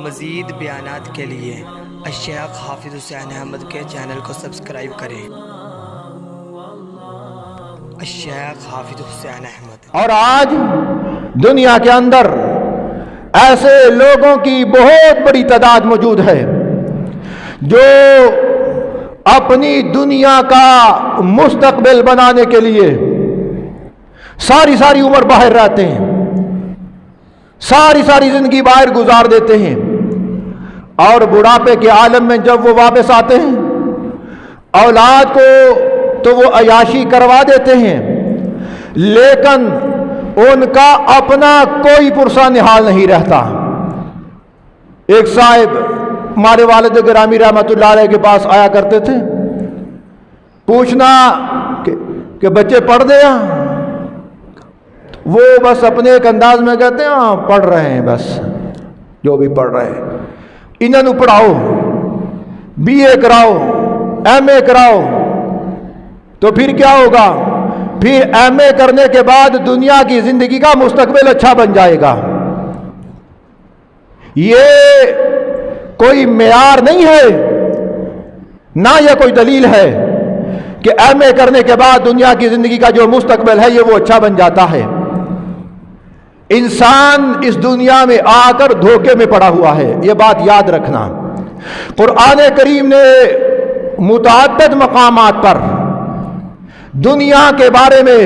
مزید بیانات کے لیے الشیخ حافظ حسین احمد کے چینل کو سبسکرائب کریں۔ الشیخ حافظ حسین احمد۔ اور آج دنیا کے اندر ایسے لوگوں کی بہت بڑی تعداد موجود ہے جو اپنی دنیا کا مستقبل بنانے کے لیے ساری عمر باہر رہتے ہیں، ساری زندگی باہر گزار دیتے ہیں، اور بڑھاپے کے عالم میں جب وہ واپس آتے ہیں اولاد کو تو وہ عیاشی کروا دیتے ہیں، لیکن ان کا اپنا کوئی پرسہ نحال نہیں رہتا۔ ایک صاحب ہمارے والد گرامی رحمت اللہ علیہ کے پاس آیا کرتے تھے، پوچھنا کہ بچے پڑھ دے ہیں؟ وہ بس اپنے ایک انداز میں کہتے ہیں ہاں پڑھ رہے ہیں، بس جو بھی پڑھ رہے ہیں، انہوں پڑھاؤ، بی اے کراؤ، ایم اے کراؤ، تو پھر کیا ہوگا؟ پھر ایم اے کرنے کے بعد دنیا کی زندگی کا مستقبل اچھا بن جائے گا۔ یہ کوئی معیار نہیں ہے، نہ یہ کوئی دلیل ہے کہ ایم اے کرنے کے بعد دنیا کی زندگی کا جو مستقبل ہے یہ وہ اچھا بن جاتا ہے۔ انسان اس دنیا میں آ کر دھوکے میں پڑا ہوا ہے، یہ بات یاد رکھنا۔ قرآن کریم نے متعدد مقامات پر دنیا کے بارے میں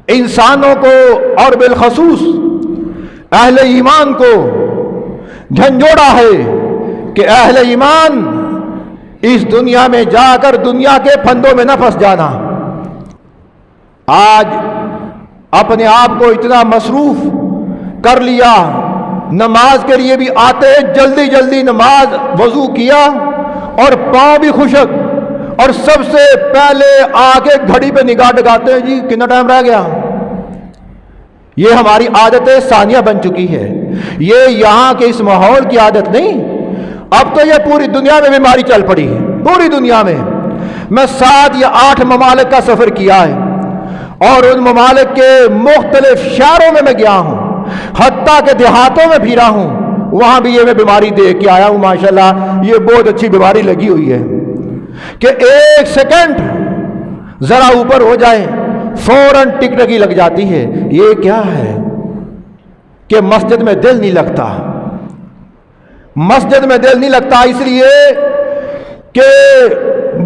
انسانوں کو اور بالخصوص اہل ایمان کو جھنجھوڑا ہے کہ اہل ایمان اس دنیا میں جا کر دنیا کے پھندوں میں نہ پھنس جانا۔ آج اپنے آپ کو اتنا مصروف کر لیا، نماز کے لیے بھی آتے جلدی نماز وضو کیا اور پاؤں بھی خشک، اور سب سے پہلے آگے گھڑی پہ نگاہ ڈگاتے ہیں جی کتنا ٹائم رہ گیا۔ یہ ہماری عادت ثانیہ بن چکی ہے، یہ یہاں کے اس ماحول کی عادت نہیں، اب تو یہ پوری دنیا میں بیماری چل پڑی ہے، پوری دنیا میں۔ میں 7 یا 8 ممالک کا سفر کیا ہے اور ان ممالک کے مختلف شہروں میں گیا ہوں، حتیٰ کہ دیہاتوں میں پھرا ہوں، وہاں بھی یہ میں بیماری دیکھ کے آیا ہوں۔ ماشاءاللہ یہ بہت اچھی بیماری لگی ہوئی ہے کہ 1 سیکنڈ ذرا اوپر ہو جائے فوراً ٹکٹکی لگ جاتی ہے۔ یہ کیا ہے کہ مسجد میں دل نہیں لگتا، مسجد میں دل نہیں لگتا اس لیے کہ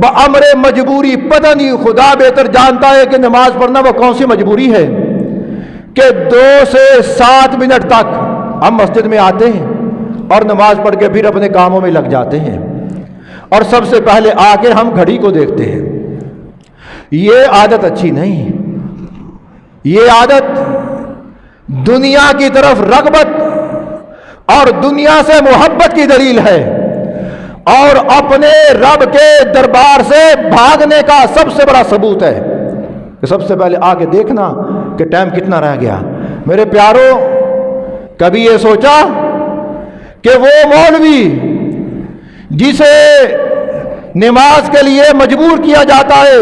بأمر مجبوری، پتہ نہیں خدا بہتر جانتا ہے کہ نماز پڑھنا وہ کون سی مجبوری ہے کہ 2 سے 7 منٹ تک ہم مسجد میں آتے ہیں اور نماز پڑھ کے پھر اپنے کاموں میں لگ جاتے ہیں، اور سب سے پہلے آ کے ہم گھڑی کو دیکھتے ہیں۔ یہ عادت اچھی نہیں، یہ عادت دنیا کی طرف رغبت اور دنیا سے محبت کی دلیل ہے، اور اپنے رب کے دربار سے بھاگنے کا سب سے بڑا ثبوت ہے کہ سب سے پہلے آ کے دیکھنا کہ ٹائم کتنا رہ گیا۔ میرے پیارو، کبھی یہ سوچا کہ وہ مولوی جسے نماز کے لیے مجبور کیا جاتا ہے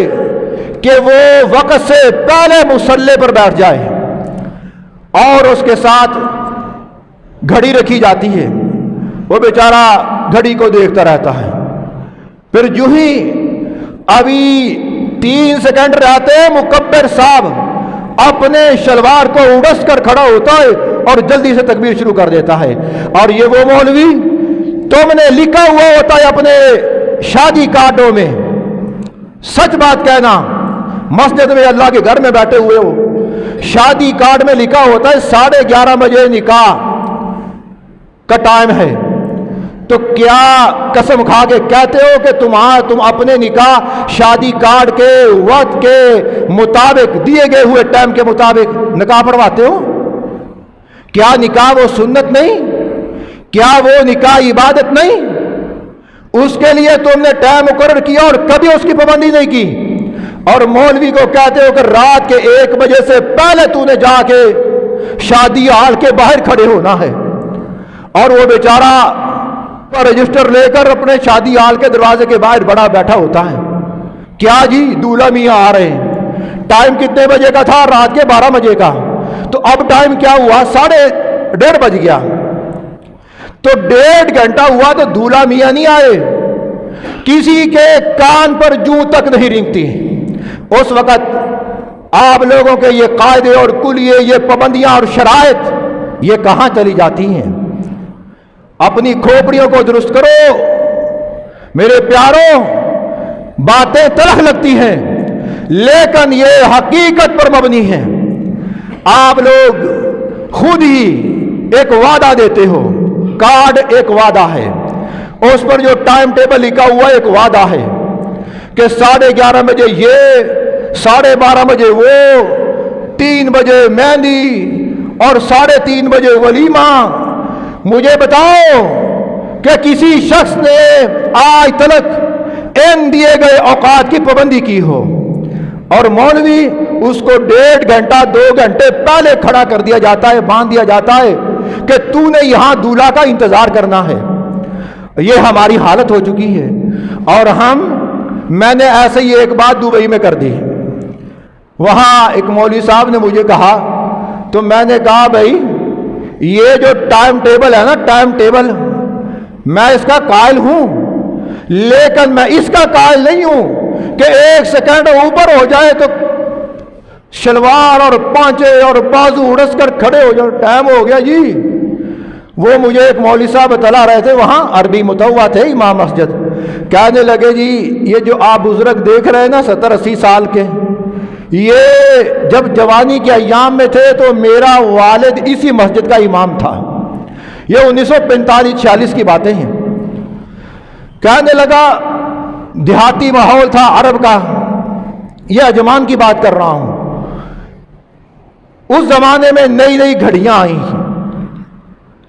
کہ وہ وقت سے پہلے مصلی پر بیٹھ جائے اور اس کے ساتھ گھڑی رکھی جاتی ہے، وہ بیچارہ گھڑی کو دیکھتا رہتا ہے، پھر جو ہی ابھی 3 سیکنڈ رہتے مکبر صاحب اپنے شلوار کو اڑس کر کھڑا ہوتا ہے اور جلدی سے تکبیر شروع کر دیتا ہے۔ اور یہ وہ مولوی تم نے لکھا ہوا ہوتا ہے اپنے شادی کارڈوں میں، سچ بات کہنا، مسجد میں اللہ کے گھر میں بیٹھے ہوئے ہو، شادی کارڈ میں لکھا ہوتا ہے 11:30 بجے نکاح کا ٹائم ہے، تو کیا قسم کھا کے کہتے ہو کہ تم اپنے نکاح شادی کارڈ کے وقت کے مطابق، دیے گئے ہوئے ٹائم کے مطابق نکاح پڑھواتے ہو؟ کیا نکاح وہ سنت نہیں؟ کیا وہ نکاح عبادت نہیں؟ اس کے لیے تم نے ٹائم مقرر کیا اور کبھی اس کی پابندی نہیں کی، اور مولوی کو کہتے ہو کہ رات کے 1 بجے سے پہلے تو نے جا کے شادی ہال کے باہر کھڑے ہونا ہے، اور وہ بیچارہ رجسٹر لے کر اپنے شادی ہال کے دروازے کے باہر بڑا بیٹھا ہوتا ہے۔ کیا جی دولہا میاں آ رہے ہیں، ٹائم کتنے بجے کا تھا؟ رات کے 12 بجے کا، تو اب ٹائم کیا ہوا؟ 1:30 بج گیا، تو 1.5 گھنٹہ ہوا تو دولہا میاں نہیں آئے، کسی کے کان پر جوں تک نہیں رینگتی۔ اس وقت آپ لوگوں کے یہ قاعدے اور کلیے، یہ پابندیاں اور شرائط یہ کہاں چلی جاتی ہیں؟ اپنی کھوپڑیوں کو درست کرو میرے پیاروں۔ باتیں تلخ لگتی ہیں لیکن یہ حقیقت پر مبنی ہے۔ آپ لوگ خود ہی ایک وعدہ دیتے ہو، کارڈ ایک وعدہ ہے، اس پر جو ٹائم ٹیبل لکھا ہوا ایک وعدہ ہے کہ 11:30 بجے یہ، 12:30 بجے وہ، 3 بجے مہندی اور 3:30 بجے ولیمہ۔ مجھے بتاؤ کہ کسی شخص نے آج تلک ان دیے گئے اوقات کی پابندی کی ہو؟ اور مولوی اس کو 1.5 گھنٹہ 2 گھنٹے پہلے کھڑا کر دیا جاتا ہے، باندھ دیا جاتا ہے کہ تو نے یہاں دولہا کا انتظار کرنا ہے۔ یہ ہماری حالت ہو چکی ہے۔ اور میں نے ایسے ہی ایک بات دبئی میں کر دی۔ وہاں ایک مولوی صاحب نے مجھے کہا، تو میں نے کہا بھائی یہ جو ٹائم ٹیبل ہے نا، ٹائم ٹیبل میں اس کا قائل ہوں، لیکن میں اس کا قائل نہیں ہوں کہ 1 سیکنڈ اوپر ہو جائے تو شلوار اور پانچے اور بازو اڑس کر کھڑے ہو جائے، ٹائم ہو گیا جی۔ وہ مجھے ایک مولوی صاحب بتلا رہے تھے، وہاں عربی متوع تھے امام مسجد، کہنے لگے جی یہ جو آپ بزرگ دیکھ رہے ہیں نا 70-80 سال کے، یہ جب جوانی کے ایام میں تھے تو میرا والد اسی مسجد کا امام تھا۔ یہ 1945-46 کی باتیں ہیں۔ کہنے لگا دیہاتی ماحول تھا عرب کا، یہ اجمان کی بات کر رہا ہوں۔ اس زمانے میں نئی نئی گھڑیاں آئی،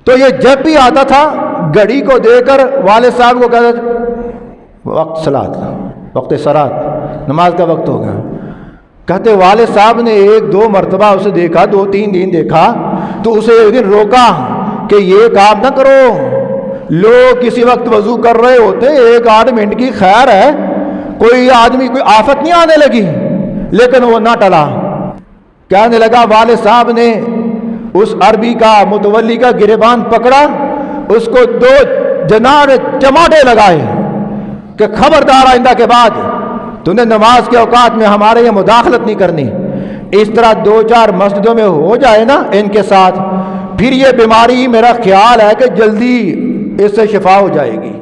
تو یہ جب بھی آتا تھا گھڑی کو دے کر والد صاحب کو کہتا تھا وقت صلاۃ، وقت صلاۃ، نماز کا وقت ہو گیا۔ کہتے والد صاحب نے 1-2 مرتبہ اسے دیکھا، 2-3 دن دیکھا، تو اسے ایک دن روکا کہ یہ کام نہ کرو، لوگ کسی وقت وضو کر رہے ہوتے، 1-8 منٹ کی خیر ہے، کوئی آدمی کوئی آفت نہیں آنے لگی، لیکن وہ نہ ٹلا۔ کہنے لگا والد صاحب نے اس عربی کا متولی کا گریبان پکڑا، اس کو 2 جناح چماٹے لگائے کہ خبردار آئندہ کے بعد تو نے نماز کے اوقات میں ہمارے یہ مداخلت نہیں کرنی۔ اس طرح 2-4 مسجدوں میں ہو جائے نا ان کے ساتھ، پھر یہ بیماری میرا خیال ہے کہ جلدی اس سے شفا ہو جائے گی۔